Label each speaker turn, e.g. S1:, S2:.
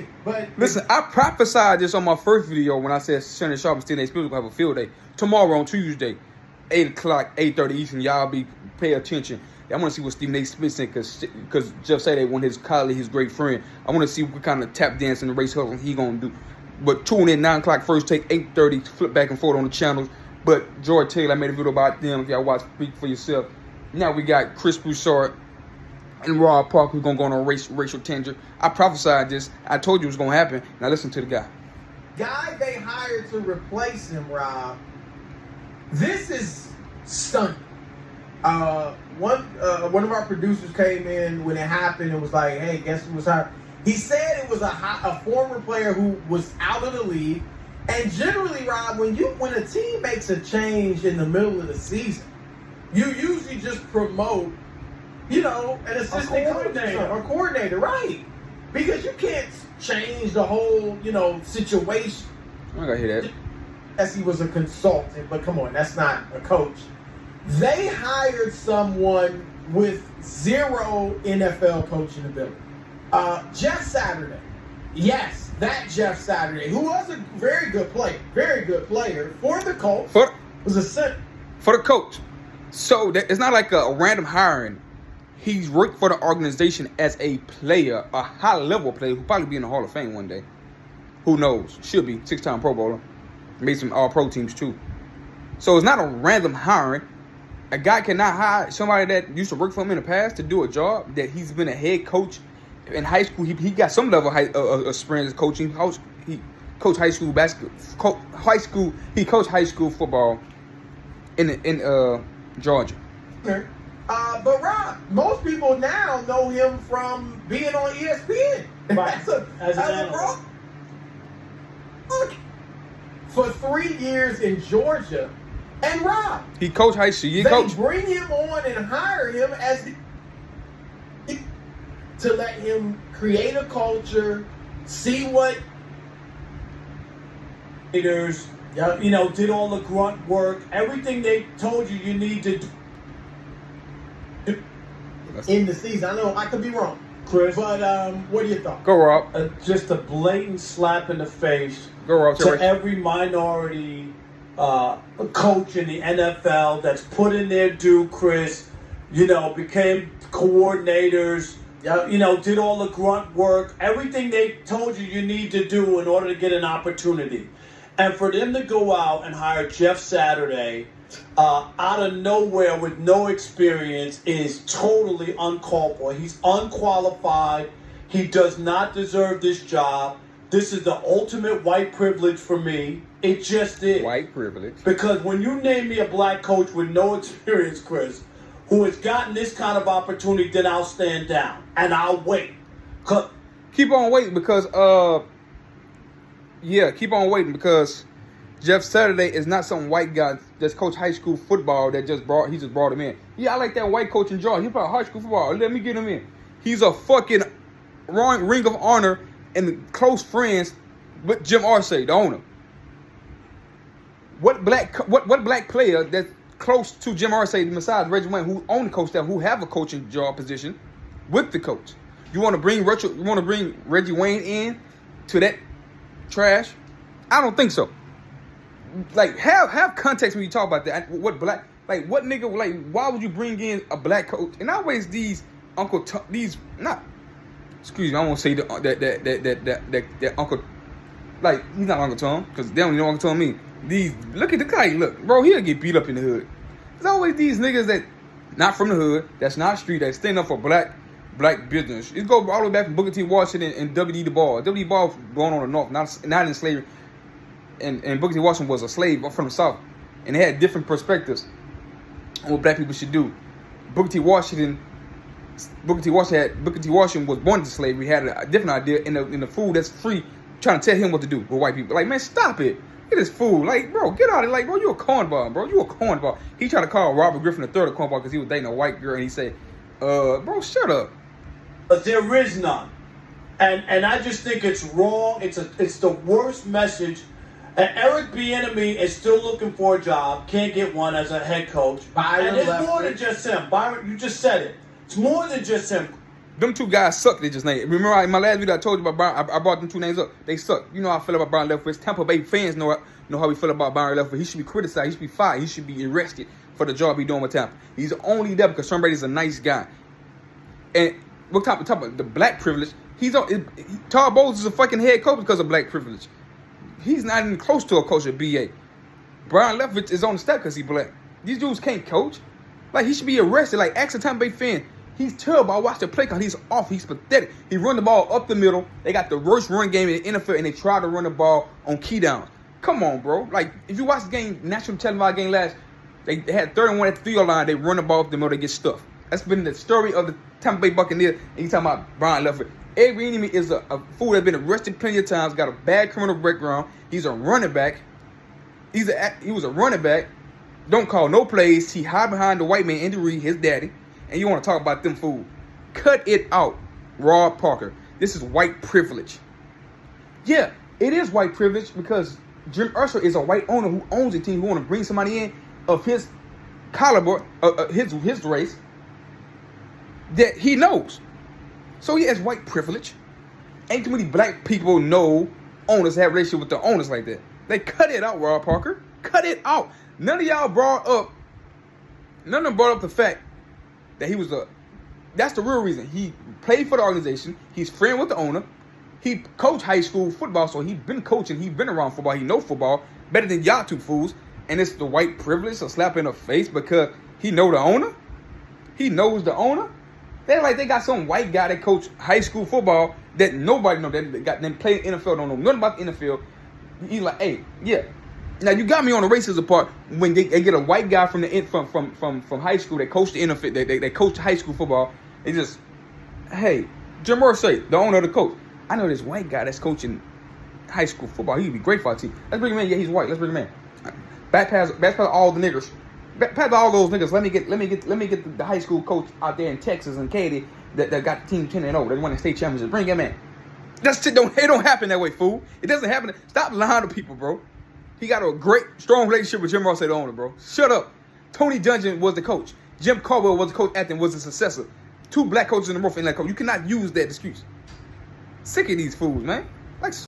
S1: agree. But
S2: listen, I prophesied this on my first video when I said Shannon Sharp and Stephen A. Spielberg will have a field day tomorrow on Tuesday, 8 o'clock, 8:30 Eastern. Y'all pay attention. I want to see what Stephen A. Smith said because Jeff said they want his colleague, his great friend. I want to see what kind of tap dance and the race hustle he gonna do. But tune in 9 o'clock first take, 8:30, flip back and forth on the channels. But George Taylor, I made a video about them. If y'all watch, speak for yourself. Now we got Chris Broussard and Rob Parker who's gonna go on a racial tangent. I prophesied this. I told you it was gonna happen. Now listen to the guy.
S1: Guy they hired to replace him, Rob. This is stunning. One of our producers came in when it happened and was like, "Hey, guess who was hired?" He said it was a former player who was out of the league. And generally, Rob, when a team makes a change in the middle of the season, you usually just promote, an assistant coordinator or coordinator, right? Because you can't change the whole, situation.
S2: I gotta hear that.
S1: As he was a consultant, but come on, that's not a coach. They hired someone with zero NFL coaching ability. Jeff Saturday. Yes, that Jeff Saturday, who was a very good player for the Colts. Was a center.
S2: For the coach. So it's not like a random hiring. He's worked for the organization as a player, a high-level player who'll probably be in the Hall of Fame one day. Who knows? Should be. 6-time Pro Bowler. Made some All-Pro teams, too. So it's not a random hiring. A guy cannot hire somebody that used to work for him in the past to do a job that he's been a head coach in high school. He got some level of experience coaching. He coached high school basketball. He coached high school football in Georgia.
S1: But Rob, most people now know him from being on ESPN.
S3: Right. as an analyst.
S1: For 3 years in Georgia. And Rob,
S2: he coached high school.
S1: They bring him on and hire him to let him create a culture, see what
S3: leaders, did all the grunt work, everything they told you need to do
S1: in the season. I know I could be wrong,
S3: Chris,
S1: but what are your thoughts?
S2: Go, Rob.
S3: Just a blatant slap in the face
S2: Go, Rob.
S3: to every minority coach in the NFL that's put in their due, Chris. Became coordinators. Did all the grunt work, everything they told you need to do in order to get an opportunity. And for them to go out and hire Jeff Saturday out of nowhere with no experience is totally uncalled for. He's unqualified. He does not deserve this job. This is the ultimate white privilege for me. It just is.
S2: White privilege.
S3: Because when you name me a black coach with no experience, Chris, who has gotten this kind of opportunity, then I'll stand down and I'll wait.
S2: Keep on waiting because keep on waiting because Jeff Saturday is not some white guy that's coached high school football that just brought him in. Yeah, I like that white coach in Georgia. He played high school football. Let me get him in. He's a fucking ring of honor and close friends with Jim Irsay, the owner. What black player that's close to Jim Irsay besides Reggie Wayne, who own the coach staff, who have a coaching job position with the coach? You want to bring Reggie Wayne in to that trash? I don't think so. Like have context when you talk about that. What nigga? Like, why would you bring in a black coach? And always these excuse me, I won't say that Uncle, like, he's not Uncle Tom, because they don't even know Uncle Tom mean. Look at the guy, look, bro, he'll get beat up in the hood. There's always these niggas that not from the hood, that's not street, that stand up for black business. It goes all the way back from Booker T. Washington and W.D. Du Bois. W.D. Du Bois was born on the North, not in slavery, and Booker T. Washington was a slave from the South, and they had different perspectives on what black people should do. Booker T. Washington was born into slavery. He had a different idea in the food that's free, trying to tell him what to do with white people. Like, man, stop it. Look at this fool. Like, bro, get out of it. Like, bro, you a cornball, bro. You a cornball. He tried to call Robert Griffin III a cornball because he was dating a white girl, and he said, bro, shut up.
S3: But there is none. And I just think it's wrong. It's the worst message. And Eric Bieniemy is still looking for a job. Can't get one as a head coach. And it's more than just him. Byron, you just said it. It's more than just him.
S2: Them two guys suck. They just named. Remember in my last video I told you about Brian. I brought them two names up. They suck. You know how I feel about Brian Leftwich. Tampa Bay fans know how we feel about Brian Leftwich. He should be criticized. He should be fired. He should be arrested for the job he's doing with Tampa. He's only there because Tom Brady's a nice guy. And we're talking about the black privilege. Todd Bowles is a fucking head coach because of black privilege. He's not even close to a coach at BA. Brian Leftwich is on the staff because he's black. These dudes can't coach. Like, he should be arrested. Like, ask a Tampa Bay fan. He's terrible. I watched the play because he's off. He's pathetic. He run the ball up the middle. They got the worst run game in the NFL, and they try to run the ball on key downs. Come on, bro. Like, if you watch the game, national televised game last, they had 31 at the 3-yard line. They run the ball up the middle. They get stuffed. That's been the story of the Tampa Bay Buccaneers. And you talking about Brian Leftwich. Ed Reed is a fool that's been arrested plenty of times, got a bad criminal background. He's a running back. He was a running back. Don't call no plays. He hide behind the white man, Andy Reid, his daddy. And you want to talk about them fools. Cut it out, Rob Parker. This is white privilege. Yeah, it is white privilege because Jim Ursula is a white owner who owns a team who want to bring somebody in of his caliber, his race, that he knows. So yeah, it's white privilege. Ain't too many black people know owners have a relationship with the owners like that. They cut it out, Rob Parker. Cut it out. None of them brought up the fact that he was that's the real reason. He played for the organization. He's friend with the owner. He coached high school football, so he's been coaching. He's been around football. He knows football better than y'all two fools. And it's the white privilege, a slap in the face because he know the owner. He knows the owner. They're like they got some white guy that coach high school football that nobody know. That got them playing NFL, don't know nothing about the NFL. He's like, hey, yeah. Now you got me on the racism part when they get a white guy from high school that coached the NFL, they coached high school football. They just, hey, Jim Irsay, the owner of the coach. I know this white guy that's coaching high school football. He'd be great for our team. Let's bring him in. Yeah, he's white. Let's bring him in. Back pass all the niggers. Back pass all those niggas. Let me get the high school coach out there in Texas and Katy that got the team 10-0. They won the state championship. Bring him in. It don't happen that way, fool. It doesn't happen. Stop lying to people, bro. He got a great, strong relationship with Jim Irsay, the owner, bro. Shut up. Tony Dungy was the coach. Jim Caldwell was the coach. Athens was the successor. 2 black coaches in the row for that coach. You cannot use that excuse. Sick of these fools, man. Like.